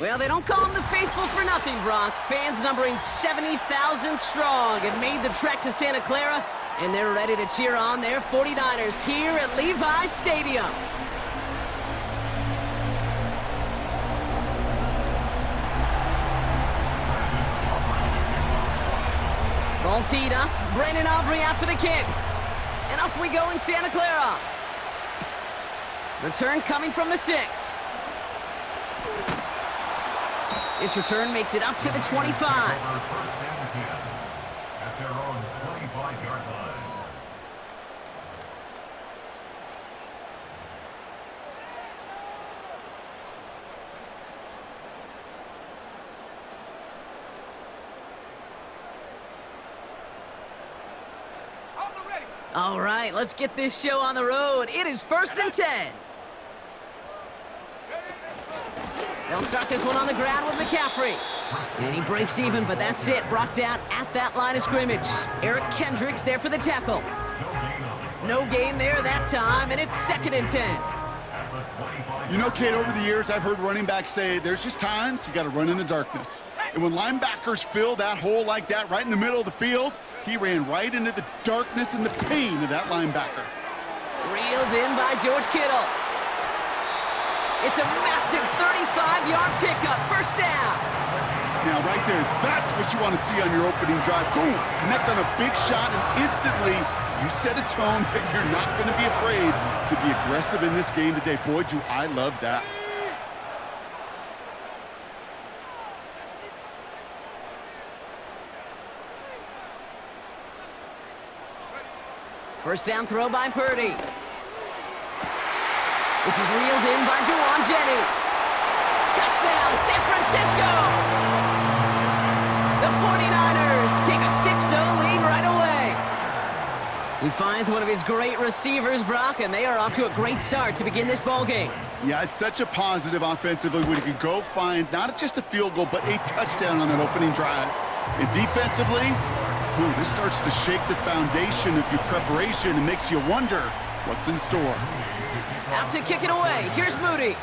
Well, they don't call them the faithful for nothing, Brock. Fans numbering 70,000 strong have made the trek to Santa Clara, and they're ready to cheer on their 49ers here at Levi Stadium. Ball teed up. Brandon Aubrey out for the kick. And off we go in Santa Clara. Return coming from the 6. This return makes it up to the 25. At their own 25-yard line. All right, let's get this show on the road. It is 1st and 10. They'll start this one on the ground with McCaffrey. And he breaks even, but that's it. Brought down at that line of scrimmage. Eric Kendricks there for the tackle. No gain there that time, and it's 2nd and 10. You know, Kate, over the years, I've heard running backs say there's just times you got to run in the darkness. And when linebackers fill that hole like that right in the middle of the field, he ran right into the darkness and the pain of that linebacker. Reeled in by George Kittle. It's a massive 35-yard pickup. 1st down. Now, right there, that's what you want to see on your opening drive. Boom! Connect on a big shot, and instantly you set a tone that you're not going to be afraid to be aggressive in this game today. Boy, do I love that. First down throw by Purdy. This is reeled in by Juwan Jennings. Touchdown, San Francisco! The 49ers take a 6-0 lead right away. He finds one of his great receivers, Brock, and they are off to a great start to begin this ballgame. Yeah, it's such a positive offensively when you can go find not just a field goal, but a touchdown on that opening drive. And defensively, this starts to shake the foundation of your preparation and makes you wonder what's in store. Out to kick it away. Here's Moody.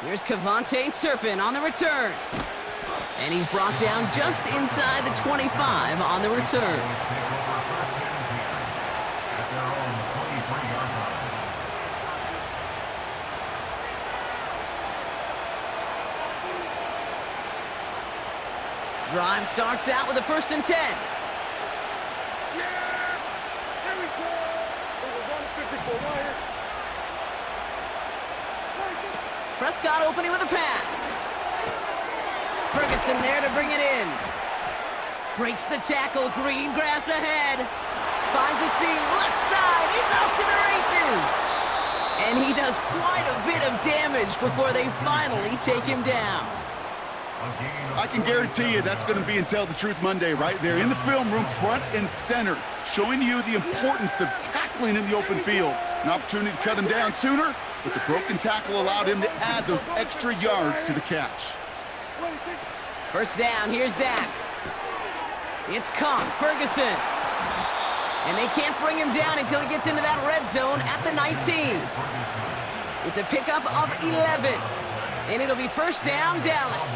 Here's Kevontae Turpin on the return. And he's brought down just inside the 25 on the return. Drive starts out with a 1st and 10. Prescott opening with a pass. Ferguson there to bring it in. Breaks the tackle, green grass ahead. Finds a seam, left side, he's off to the races. And he does quite a bit of damage before they finally take him down. I can guarantee you that's going to be Tell the Truth Monday right there in the film room, front and center, showing you the importance of tackling in the open field. An opportunity to cut him down sooner, but the broken tackle allowed him to add those extra yards to the catch. First down, here's Dak. It's Comp, Ferguson. And they can't bring him down until he gets into that red zone at the 19. It's a pickup of 11. And it'll be 1st down, Dallas.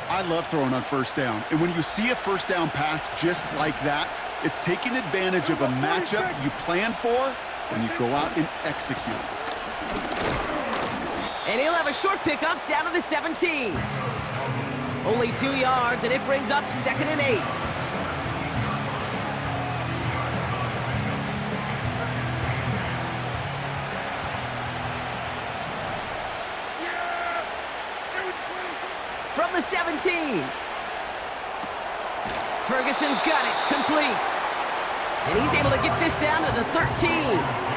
I love throwing on 1st down. And when you see a 1st down pass just like that, it's taking advantage of a matchup you plan for when you go out and execute. And he'll have a short pickup down to the 17. Only 2 yards, and it brings up 2nd and 8. From the 17. Ferguson's got it, complete. And he's able to get this down to the 13.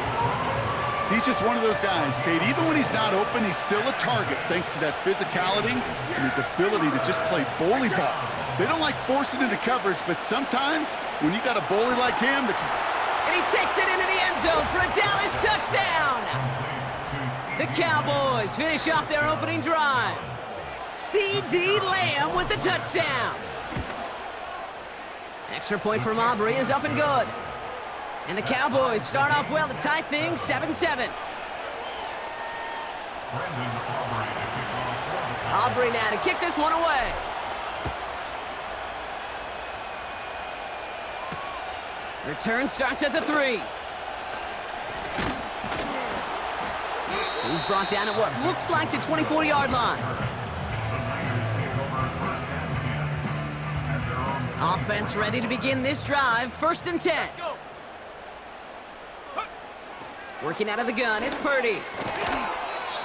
He's just one of those guys, Kate. Even when he's not open, he's still a target thanks to that physicality and his ability to just play bully ball. They don't like forcing into coverage, but sometimes when you got a bully like him... And he takes it into the end zone for a Dallas touchdown! The Cowboys finish off their opening drive. C.D. Lamb with the touchdown. Extra point from Aubrey is up and good. And the Cowboys start off well to tie things 7-7. Aubrey now to kick this one away. Return starts at the 3. He's brought down at what looks like the 24-yard line. Offense ready to begin this drive. 1st and 10. Working out of the gun, it's Purdy.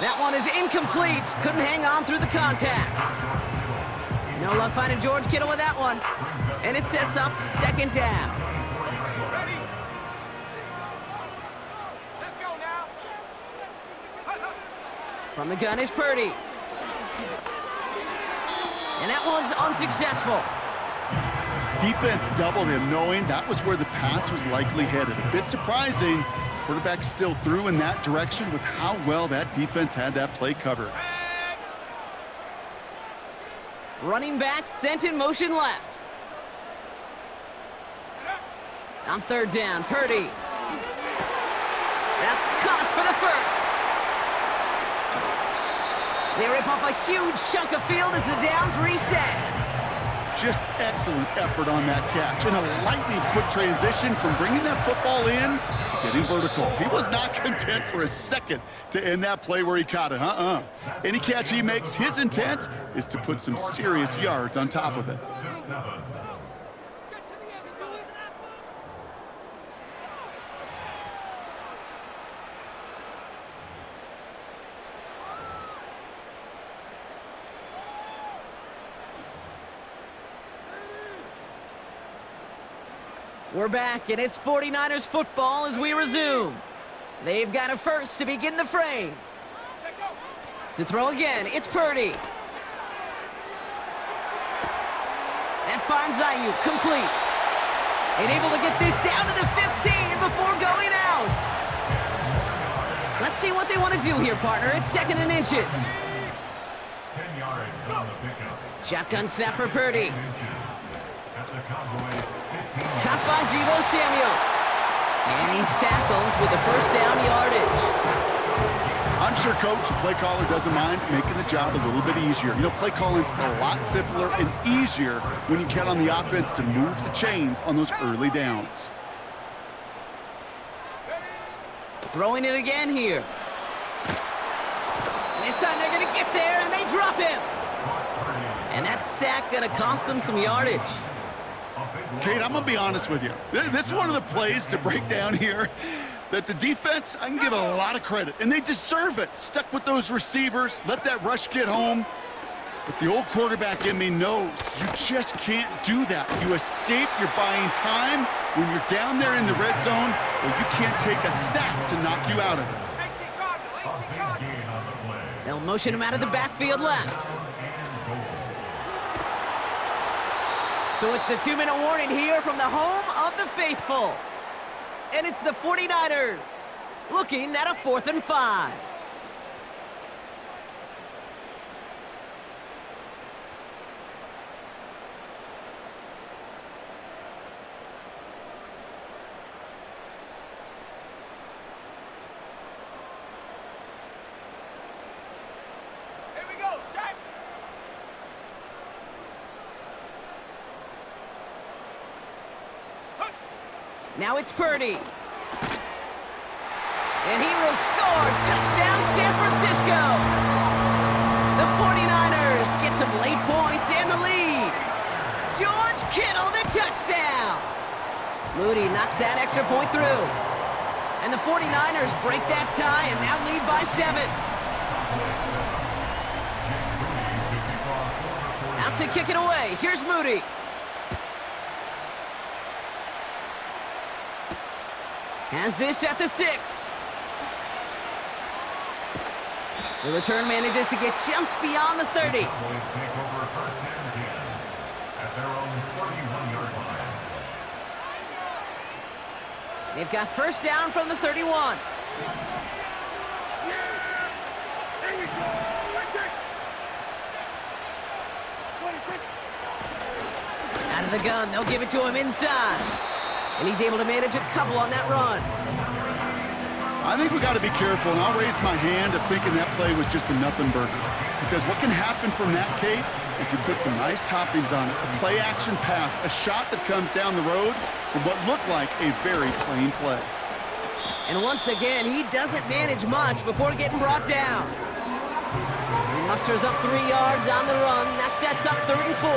That one is incomplete. Couldn't hang on through the contact. No luck finding George Kittle with that one. And it sets up 2nd down. From the gun is Purdy. And that one's unsuccessful. Defense doubled him, knowing that was where the pass was likely headed. A bit surprising. Quarterback still threw in that direction with how well that defense had that play covered. Running back sent in motion left. On 3rd down, Purdy. That's caught for the 1st. They rip off a huge chunk of field as the downs reset. Just excellent effort on that catch. And a lightning quick transition from bringing that football in to getting vertical. He was not content for a second to end that play where he caught it. Any catch he makes, his intent is to put some serious yards on top of it. We're back, and it's 49ers football as we resume. They've got a 1st to begin the frame. To throw again, it's Purdy. That finds Ayuk, complete. And able to get this down to the 15 before going out. Let's see what they want to do here, partner. It's 2nd and inches. 10 yards on the pickup. Shotgun snap for Purdy. At the Cowboys, 15. Caught by Deebo Samuel. And he's tackled with the 1st down yardage. I'm sure coach and play caller doesn't mind making the job a little bit easier. You know, play calling's a lot simpler and easier when you count on the offense to move the chains on those early downs. Throwing it again here. And this time they're going to get there, and they drop him. And that sack going to cost them some yardage. Kate, I'm going to be honest with you. This is one of the plays to break down here that the defense, I can give a lot of credit, and they deserve it. Stuck with those receivers, let that rush get home. But the old quarterback in me knows you just can't do that. You escape, you're buying time when you're down there in the red zone, or you can't take a sack to knock you out of it. They'll motion him out of the backfield left. So it's the 2-minute warning here from the home of the faithful. And it's the 49ers looking at a 4th and 5. Here we go, Shaq. Now it's Purdy. And he will score. Touchdown, San Francisco. The 49ers get some late points and the lead. George Kittle, the touchdown. Moody knocks that extra point through. And the 49ers break that tie and now lead by 7. Out to kick it away. Here's Moody. Has this at the 6. The return manages to get just beyond the 30. Boys take over 1st and 10 at their own 41-yard line. They've got 1st down from the 31. Out of the gun, they'll give it to him inside. And he's able to manage a couple on that run. I think we got to be careful, and I'll raise my hand of thinking that play was just a nothing burger. Because what can happen from that, Kate, is you put some nice toppings on it. A play-action pass, a shot that comes down the road from what looked like a very plain play. And once again, he doesn't manage much before getting brought down. He musters up 3 yards on the run. That sets up 3rd and 4.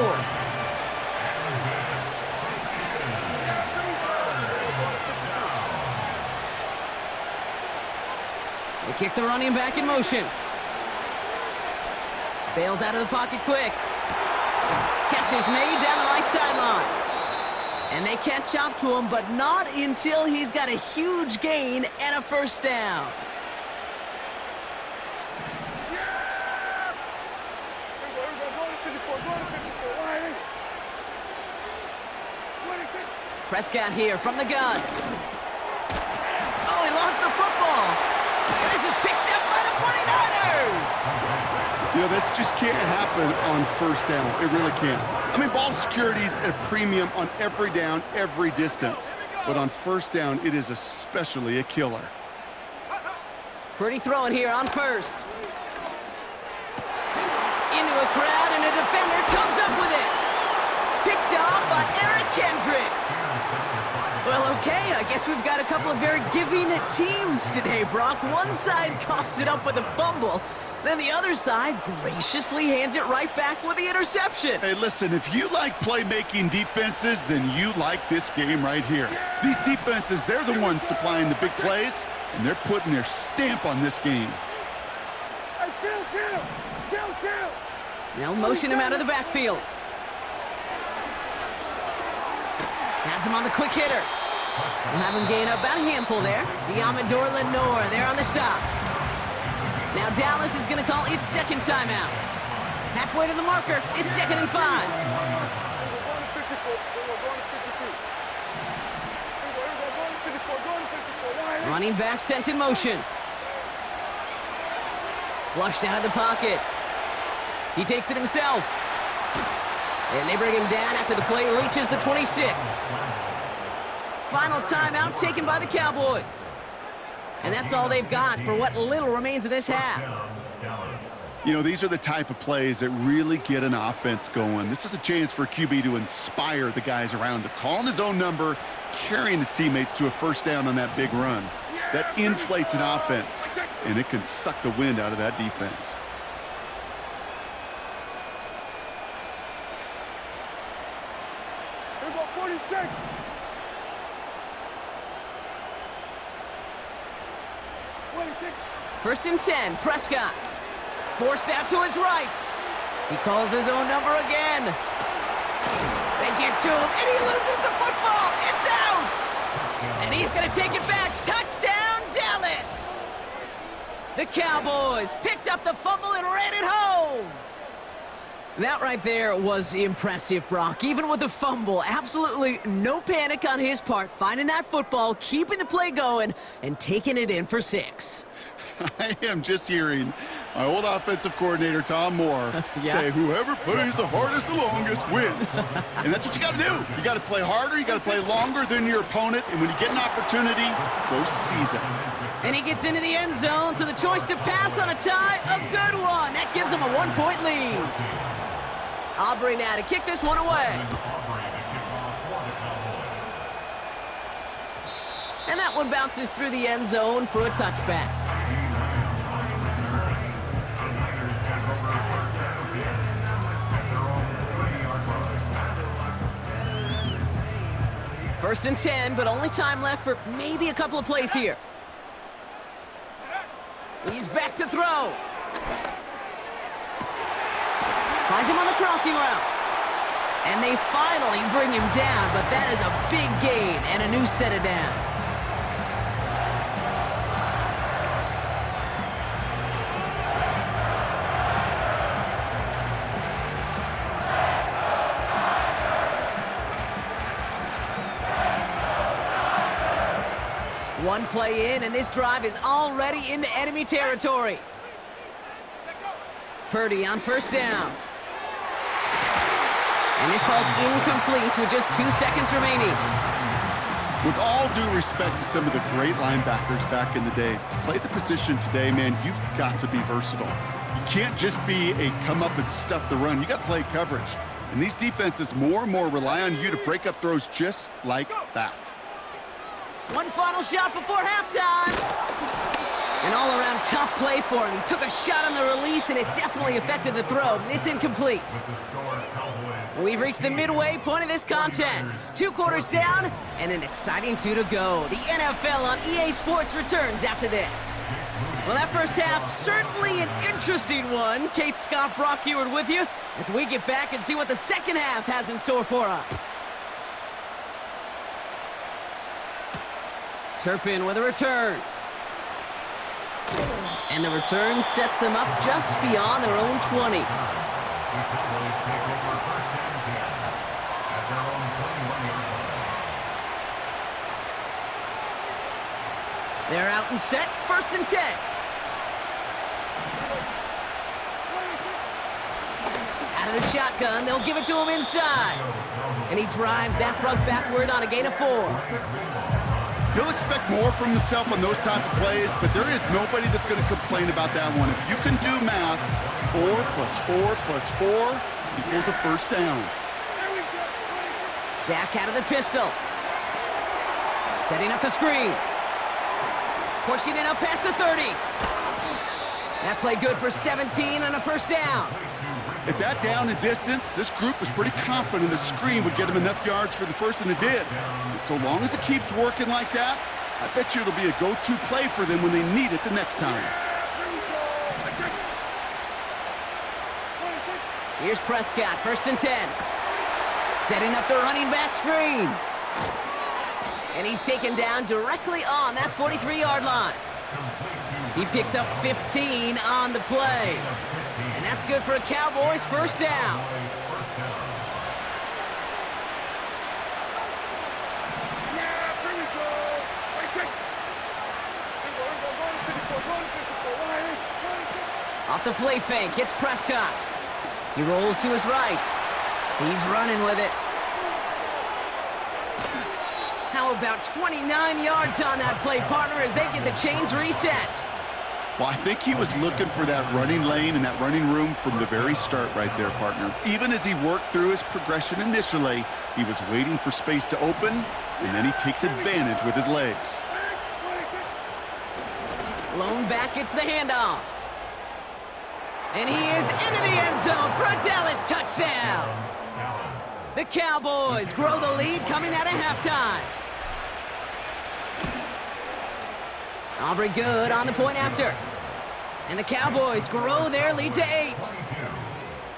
They kick the running back in motion. Bails out of the pocket quick. Catch is made down the right sideline. And they catch up to him, but not until he's got a huge gain and a first down. Prescott here from the gun. Oh, he lost the football. And this is picked up by the 49ers. You know, this just can't happen on first down. It really can't. I mean, ball security's a premium on every down, every distance. But on first down, it is especially a killer. Pretty throwing here on first. Into a crowd, and a defender comes up with it. Picked off by Eric Kendricks. Well, okay, I guess we've got a couple of very giving teams today, Brock. One side coughs it up with a fumble. Then the other side graciously hands it right back with the interception. Hey, listen, if you like playmaking defenses, then you like this game right here. These defenses, they're the ones supplying the big plays, and they're putting their stamp on this game. Now motion him out of the backfield. Has him on the quick hitter. We'll have him gain up about a handful there. Diamador Lenore there on the stop. Now Dallas is going to call its second timeout. Halfway to the marker, it's 2nd and 5. Running back sent in motion. Flushed out of the pocket. He takes it himself. And they bring him down after the play reaches the 26. Final timeout taken by the Cowboys. And that's all they've got for what little remains of this half. You know, these are the type of plays that really get an offense going. This is a chance for QB to inspire the guys around him. Calling his own number, carrying his teammates to a first down on that big run. That inflates an offense, and it can suck the wind out of that defense. First and 10, Prescott. Forced out to his right. He calls his own number again. They get to him, and he loses the football. It's out! And he's going to take it back. Touchdown, Dallas! The Cowboys picked up the fumble and ran it home. That right there was impressive, Brock. Even with the fumble, absolutely no panic on his part. Finding that football, keeping the play going, and taking it in for 6. I am just hearing my old offensive coordinator, Tom Moore, say whoever plays the hardest the longest wins. And that's what you got to do. You got to play harder, you got to play longer than your opponent, and when you get an opportunity, go seize it. And he gets into the end zone, so the choice to pass on a tie, a good one. That gives him a 1-point lead. Aubrey now to kick this one away. And that one bounces through the end zone for a touchback. First and 10, but only time left for maybe a couple of plays here. He's back to throw. Finds him on the crossing route. And they finally bring him down, but that is a big gain and a new set of downs. One play in, and this drive is already into enemy territory. Purdy on first down. And this falls incomplete with just 2 seconds remaining. With all due respect to some of the great linebackers back in the day, to play the position today, man, you've got to be versatile. You can't just be a come up and stuff the run. You got to play coverage. And these defenses more and more rely on you to break up throws just like that. One final shot before halftime. An all-around tough play for him. He took a shot on the release, and it definitely affected the throw. It's incomplete. We've reached the midway point of this contest. 2 quarters down, and an exciting 2 to go. The NFL on EA Sports returns after this. Well, that first half, certainly an interesting one. Kate, Scott, Brock Ewart with you as we get back and see what the second half has in store for us. Turpin with a return. And the return sets them up just beyond their own 20. They're out and set, 1st and 10. Out of the shotgun, they'll give it to him inside. And he drives that front backward on a gain of 4. He'll expect more from himself on those type of plays, but there is nobody that's going to complain about that one. If you can do math, 4 plus 4 plus 4 equals a first down. Dak out of the pistol. Setting up the screen. Pushing it up past the 30. That play good for 17 and a first down. At that down and distance, this group was pretty confident the screen would get them enough yards for the first, and it did. And so long as it keeps working like that, I bet you it'll be a go-to play for them when they need it the next time. Here's Prescott, 1st and 10. Setting up the running back screen. And he's taken down directly on that 43-yard line. He picks up 15 on the play. And that's good for a Cowboys first down. Off the play fake, hits Prescott. He rolls to his right. He's running with it. How about 29 yards on that play, partner, as they get the chains reset? Well, I think he was looking for that running lane and that running room from the very start right there, partner. Even as he worked through his progression initially, he was waiting for space to open, and then he takes advantage with his legs. Lone back gets the handoff. And he is into the end zone for a Dallas touchdown. The Cowboys grow the lead coming out of halftime. Aubrey good on the point after. And the Cowboys grow their lead to 8.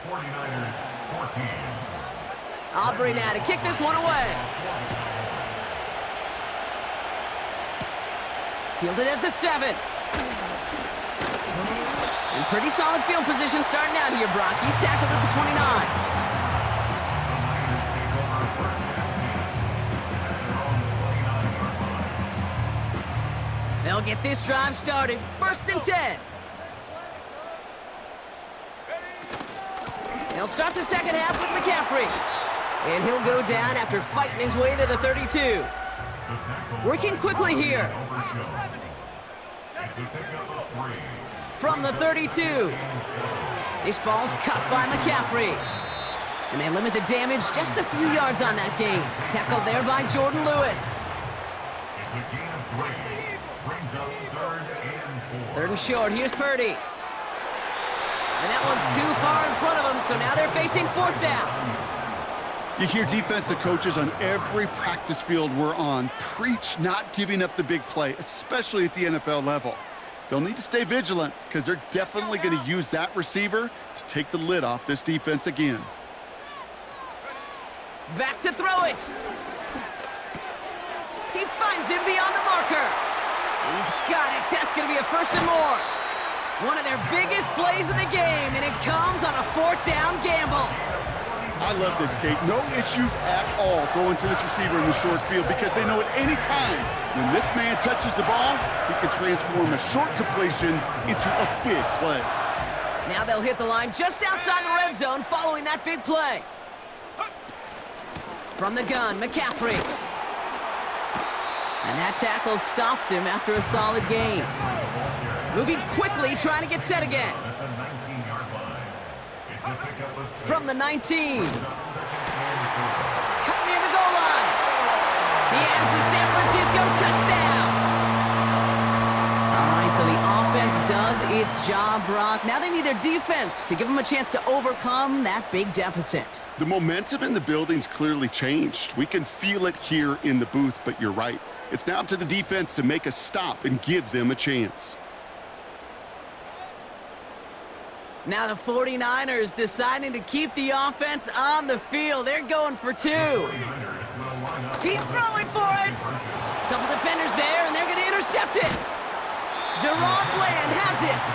49ers 14. Aubrey now to kick this one away. Fielded at the 7. And pretty solid field position starting out here, Brock. He's tackled at the 29. They'll get this drive started. 1st and 10. They'll start the second half with McCaffrey. And he'll go down after fighting his way to the 32. Working quickly here. From the 32. This ball's cut by McCaffrey. And they limit the damage just a few yards on that gain. Tackled there by Jordan Lewis. 3rd and short, here's Purdy. And that one's too far in front of him, so now they're facing 4th down. You hear defensive coaches on every practice field we're on preach not giving up the big play, especially at the NFL level. They'll need to stay vigilant because they're definitely going to use that receiver to take the lid off this defense again. Back to throw it. He finds him beyond the marker. He's got it. That's going to be a 1st and more. One of their biggest plays of the game, and it comes on a 4th down gamble. I love this, Kate. No issues at all going to this receiver in the short field because they know at any time when this man touches the ball, he can transform a short completion into a big play. Now they'll hit the line just outside the red zone following that big play. From the gun, McCaffrey. And that tackle stops him after a solid gain. Moving quickly, trying to get set again. At the 19-yard line. It's a pickup of 6. From the 19. Second and 4. Cut near the goal line. He has the San Francisco touchdown. All right, so the offense does its job, Brock. Now they need their defense to give them a chance to overcome that big deficit. The momentum in the building's clearly changed. We can feel it here in the booth, but you're right. It's now up to the defense to make a stop and give them a chance. Now the 49ers deciding to keep the offense on the field. They're going for 2. He's throwing for it. Couple defenders there, and they're going to intercept it. Deron Bland has it.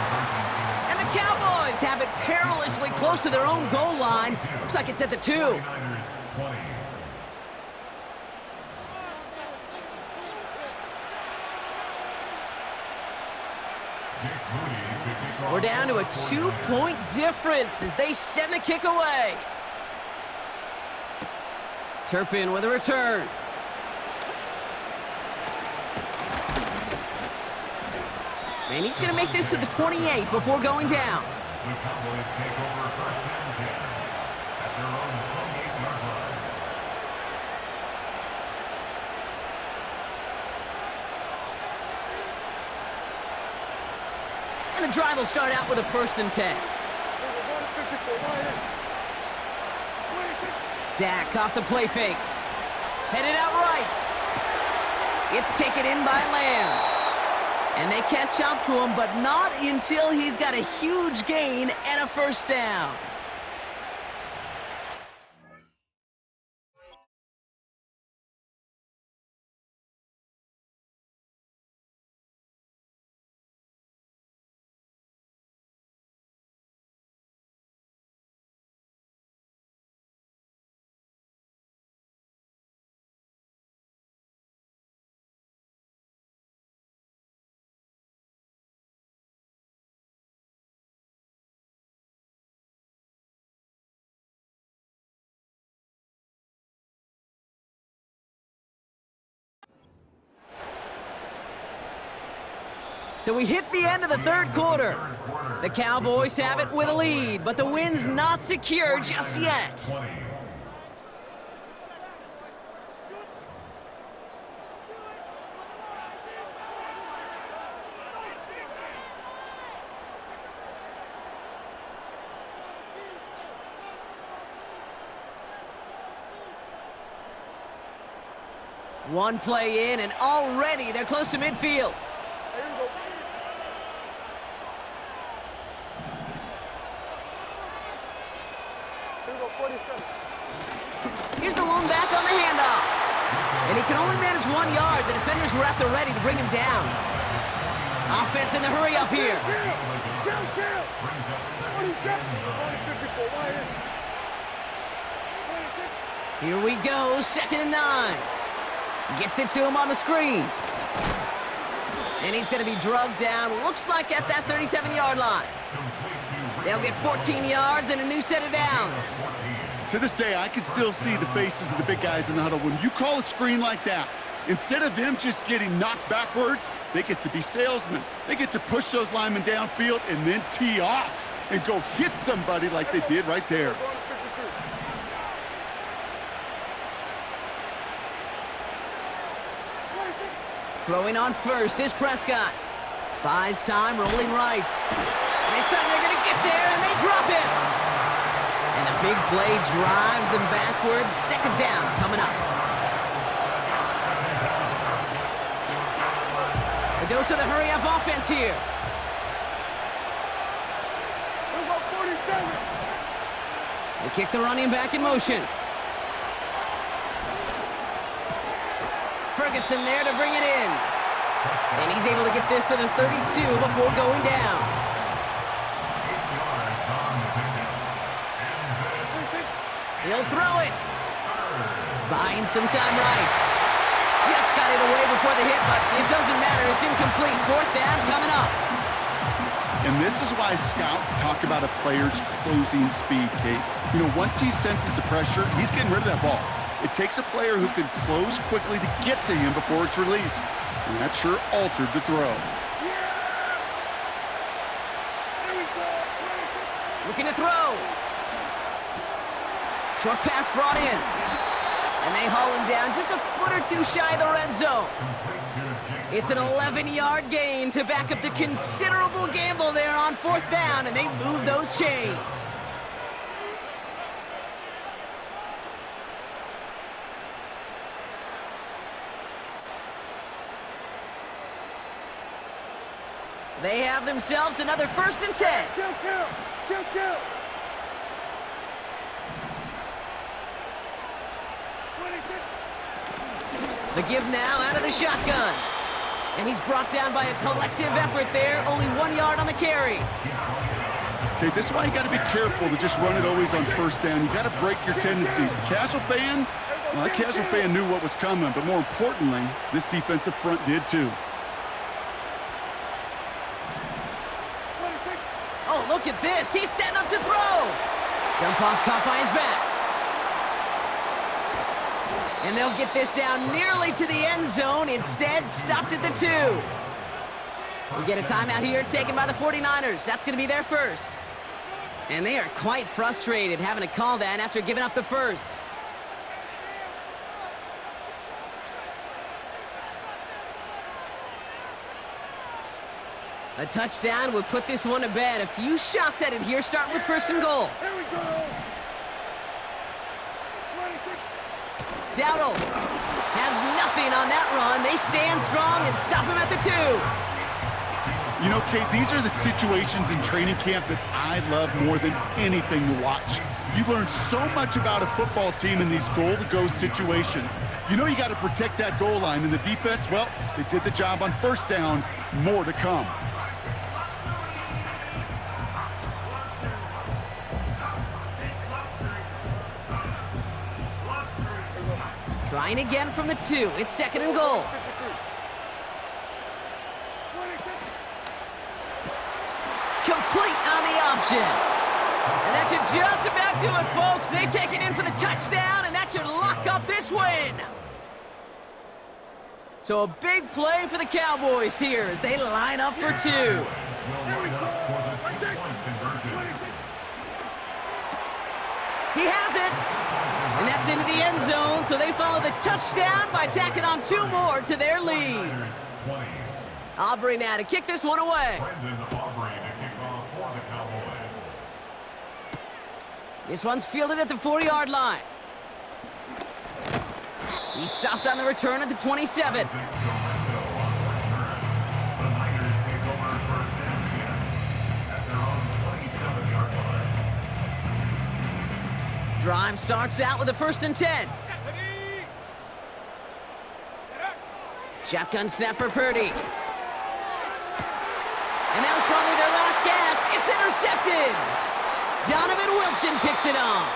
And the Cowboys have it perilously close to their own goal line. Looks like it's at the 2. We're down to a 2-point difference as they send the kick away. Turpin with a return. And he's going to make this to the 28 before going down. The Cowboys take over first and 10 at their own 28-yard line. And the drive will start out with a 1st and 10. Dak off the play fake. Headed out right. It's taken in by Lamb. And they catch up to him, but not until he's got a huge gain and a 1st down. So we hit the end of the 3rd quarter. The Cowboys have it with a lead, but the win's not secure just yet. One play in, and already they're close to midfield. Here's the lone back on the handoff. And he can only manage 1 yard. The defenders were at the ready to bring him down. Offense in the hurry up here. Here we go, 2nd and 9. Gets it to him on the screen. And he's going to be drugged down, looks like at that 37-yard line. They'll get 14 yards and a new set of downs. To this day, I can still see the faces of the big guys in the huddle. When you call a screen like that, instead of them just getting knocked backwards, they get to be salesmen. They get to push those linemen downfield and then tee off and go hit somebody like they did right there. Throwing on first is Prescott. Buys time, rolling right. And this time they're going to get there, and they drop him. And the big play drives them backwards. 2nd down coming up. A dose of the hurry-up offense here. They kick the running back in motion. Ferguson there to bring it in. And he's able to get this to the 32 before going down. He'll throw it. Buying some time right. Just got it away before the hit, but it doesn't matter. It's incomplete. 4th down coming up. And this is why scouts talk about a player's closing speed, Kate. You know, once he senses the pressure, he's getting rid of that ball. It takes a player who can close quickly to get to him before it's released. And that sure altered the throw. Looking to throw. Short pass brought in. And they haul him down just a foot or two shy of the red zone. It's an 11-yard gain to back up the considerable gamble there on 4th down, and they move those chains. They have themselves another 1st and 10. The give now out of the shotgun. And he's brought down by a collective effort there. Only 1 yard on the carry. Okay, this is why you got to be careful to just run it always on 1st down. You got to break your tendencies. The casual fan, well, that casual fan knew what was coming, but more importantly, this defensive front did too. Oh, look at this. He's setting up to throw. Dump off caught by his back. And they'll get this down nearly to the end zone. Instead, stopped at the 2. We get a timeout here taken by the 49ers. That's going to be their first. And they are quite frustrated having to call that after giving up the first. A touchdown would put this one to bed. A few shots at it here, starting with 1st and goal. Here we go. Dowdle has nothing on that run. They stand strong and stop him at the 2. You know, Kate, these are the situations in training camp that I love more than anything to watch. You learn so much about a football team in these goal-to-go situations. You know you got to protect that goal line, and the defense, well, they did the job on 1st down. More to come. Trying again from the 2. It's 2nd and goal. Complete on the option. And that should just about do it, folks. They take it in for the touchdown, and that should lock up this win. So a big play for the Cowboys here as they line up for 2. He has it. And that's into the end zone, so they follow the touchdown by tacking on 2 more to their lead. Aubrey now to kick this one away. This one's fielded at the 4-yard line. He's stopped on the return at the 27. Drive starts out with a 1st and 10. Shotgun snap for Purdy. And that was probably their last gasp. It's intercepted. Donovan Wilson picks it off.